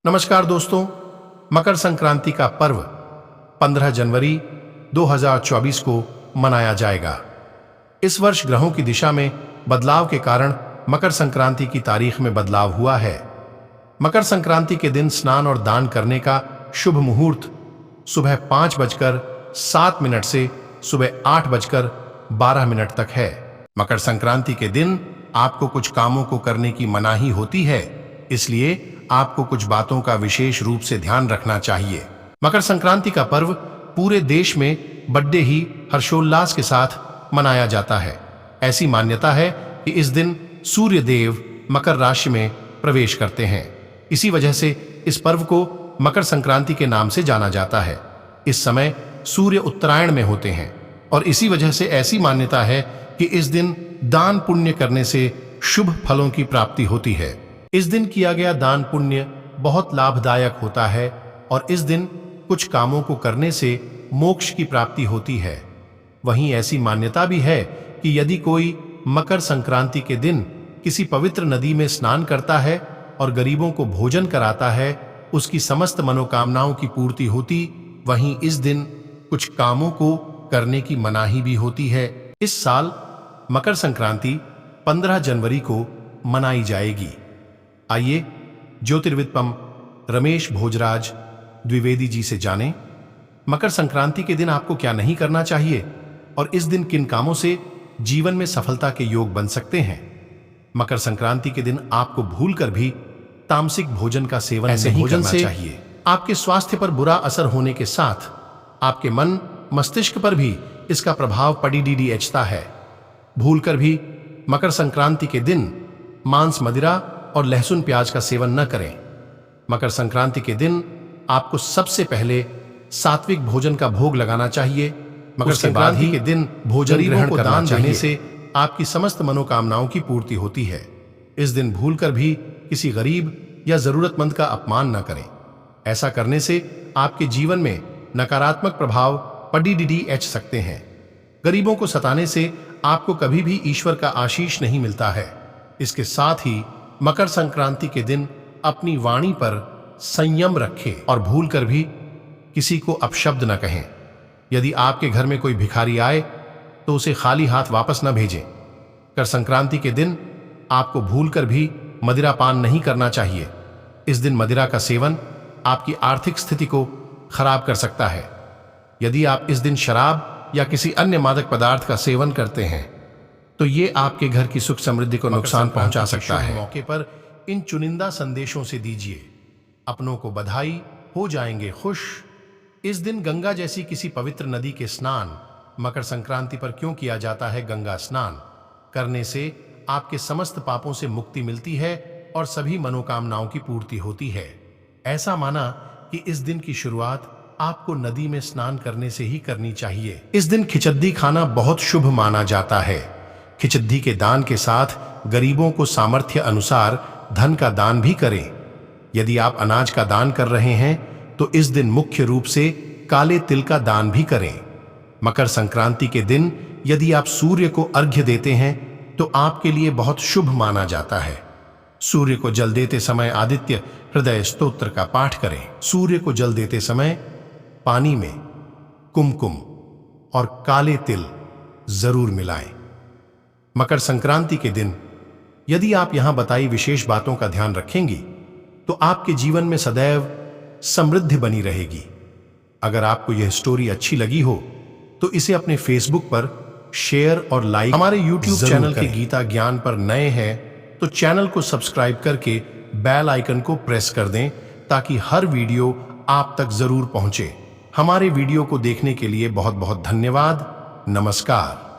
नमस्कार दोस्तों, मकर संक्रांति का पर्व 15 जनवरी 2024 को मनाया जाएगा। इस वर्ष ग्रहों की दिशा में बदलाव के कारण मकर संक्रांति की तारीख में बदलाव हुआ है। मकर संक्रांति के दिन स्नान और दान करने का शुभ मुहूर्त सुबह 5:07 से सुबह 8:12 तक है। मकर संक्रांति के दिन आपको कुछ कामों को करने की मनाही होती है, इसलिए आपको कुछ बातों का विशेष रूप से ध्यान रखना चाहिए। मकर संक्रांति का पर्व पूरे देश में बड़े ही हर्षोल्लास के साथ मनाया जाता है। ऐसी मान्यता है कि इस दिन सूर्य देव मकर राशि में प्रवेश करते हैं। इसी वजह से इस पर्व को मकर संक्रांति के नाम से जाना जाता है। इस समय सूर्य उत्तरायण में होते हैं और इसी वजह से ऐसी मान्यता है कि इस दिन दान पुण्य करने से शुभ फलों की प्राप्ति होती है। इस दिन किया गया दान पुण्य बहुत लाभदायक होता है और इस दिन कुछ कामों को करने से मोक्ष की प्राप्ति होती है। वहीं ऐसी मान्यता भी है कि यदि कोई मकर संक्रांति के दिन किसी पवित्र नदी में स्नान करता है और गरीबों को भोजन कराता है, उसकी समस्त मनोकामनाओं की पूर्ति होती। वहीं इस दिन कुछ कामों को करने की मनाही भी होती है। इस साल मकर संक्रांति 15 जनवरी को मनाई जाएगी। आइए ज्योतिर्विद रमेश भोजराज द्विवेदी जी से जानें मकर संक्रांति के दिन आपको क्या नहीं करना चाहिए और इस दिन किन कामों से जीवन में सफलता के योग बन सकते हैं। मकर संक्रांति के दिन आपको भूलकर भी तामसिक भोजन का सेवन नहीं करना चाहिए। आपके स्वास्थ्य पर बुरा असर होने के साथ आपके मन मस्तिष्क पर भी इसका प्रभाव पड़ता है। भूलकर भी मकर संक्रांति के दिन मांस, मदिरा और लहसुन प्याज का सेवन न करें। मकर संक्रांति के दिन आपको सबसे पहले सात्विक भोजन का भोग लगाना चाहिए। मकर संक्रांति के दिन भोजन ग्रहण को दान देने से आपकी समस्त मनोकामनाओं की पूर्ति होती है। इस दिन भूलकर भी किसी गरीब या जरूरतमंद का अपमान न करें। ऐसा करने से आपके जीवन में नकारात्मक प्रभाव पड़ सकते हैं। गरीबों को सताने से आपको कभी भी ईश्वर का आशीष नहीं मिलता है। इसके साथ ही मकर संक्रांति के दिन अपनी वाणी पर संयम रखें और भूलकर भी किसी को अपशब्द न कहें। यदि आपके घर में कोई भिखारी आए तो उसे खाली हाथ वापस न भेजें। मकर संक्रांति के दिन आपको भूलकर भी मदिरा पान नहीं करना चाहिए। इस दिन मदिरा का सेवन आपकी आर्थिक स्थिति को खराब कर सकता है। यदि आप इस दिन शराब या किसी अन्य मादक पदार्थ का सेवन करते हैं तो ये आपके घर की सुख समृद्धि को नुकसान पहुंचा सकता है। मौके पर इन चुनिंदा संदेशों से दीजिए, अपनों को बधाई, हो जाएंगे खुश। इस दिन गंगा जैसी किसी पवित्र नदी के स्नान मकर संक्रांति पर क्यों किया जाता है? गंगा स्नान करने से आपके समस्त पापों से मुक्ति मिलती है और सभी मनोकामनाओं की पूर्ति होती है। ऐसा माना कि इस दिन की शुरुआत आपको नदी में स्नान करने से ही करनी चाहिए। इस दिन खिचड़ी खाना बहुत शुभ माना जाता है। खिचड़ी के दान के साथ गरीबों को सामर्थ्य अनुसार धन का दान भी करें। यदि आप अनाज का दान कर रहे हैं तो इस दिन मुख्य रूप से काले तिल का दान भी करें। मकर संक्रांति के दिन यदि आप सूर्य को अर्घ्य देते हैं तो आपके लिए बहुत शुभ माना जाता है। सूर्य को जल देते समय आदित्य हृदय स्तोत्र का पाठ करें। सूर्य को जल देते समय पानी में कुमकुम और काले तिल जरूर मिलाएं। मकर संक्रांति के दिन यदि आप यहां बताई विशेष बातों का ध्यान रखेंगी तो आपके जीवन में सदैव समृद्धि बनी रहेगी। अगर आपको यह स्टोरी अच्छी लगी हो तो इसे अपने फेसबुक पर शेयर और लाइक। हमारे यूट्यूब चैनल के गीता ज्ञान पर नए हैं तो चैनल को सब्सक्राइब करके बेल आइकन को प्रेस कर दें ताकि हर वीडियो आप तक जरूर पहुंचे। हमारे वीडियो को देखने के लिए बहुत बहुत धन्यवाद। नमस्कार।